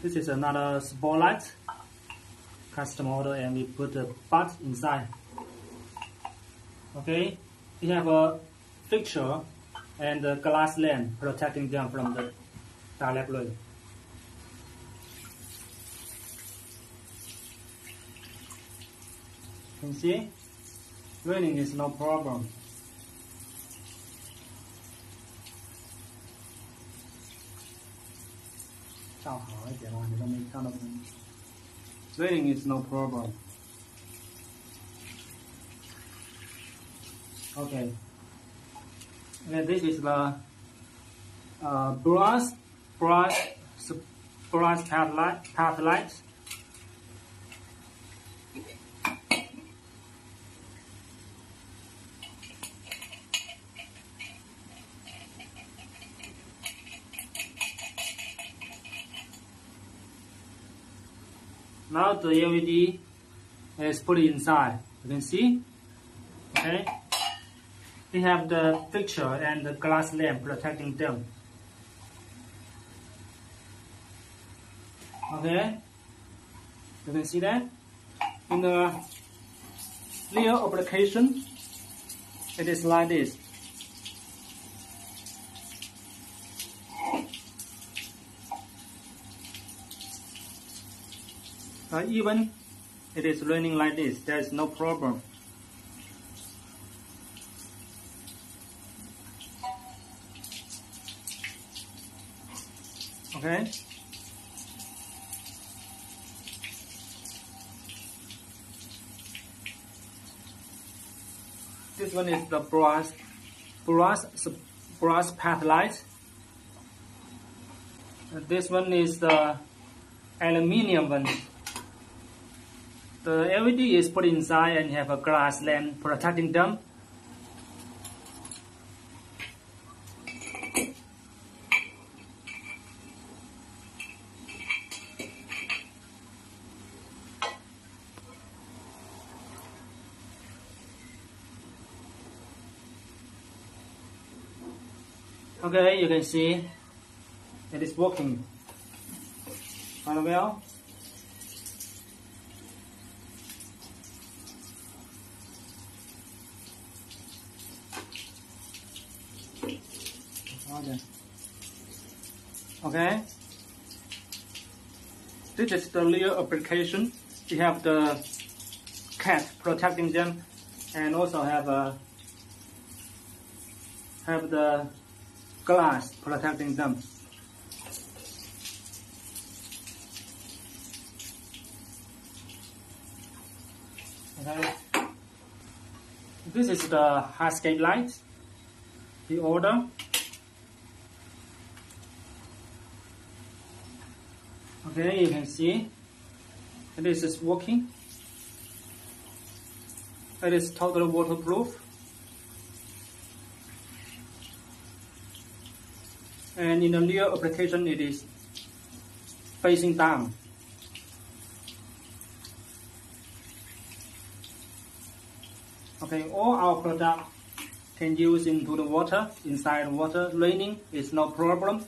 This is another spotlight, custom order, and we put the butt inside. Okay, we have a fixture and a glass lens protecting them from the direct rain. You can see, raining is no problem. Raining is no problem. Okay. And this is the brass path light. Now the LED is put inside. You can see. Okay. We have the fixture and the glass lamp protecting them. Okay. You can see that. In the real application, it is like this. Even it is raining like this, there is no problem. Okay. This one is the brass path light. This one is the aluminium one. The LED is put inside and have a glass lens protecting them. Okay, you can see it is working quite well. Okay, this is the real application. We have the cat protecting them, and also have the glass protecting them. Okay, this is the hardscape light. The order. Okay, you can see this is working. It is totally waterproof. And in the real application, it is facing down. Okay, all our product can use into the water, inside water. Raining is no problem.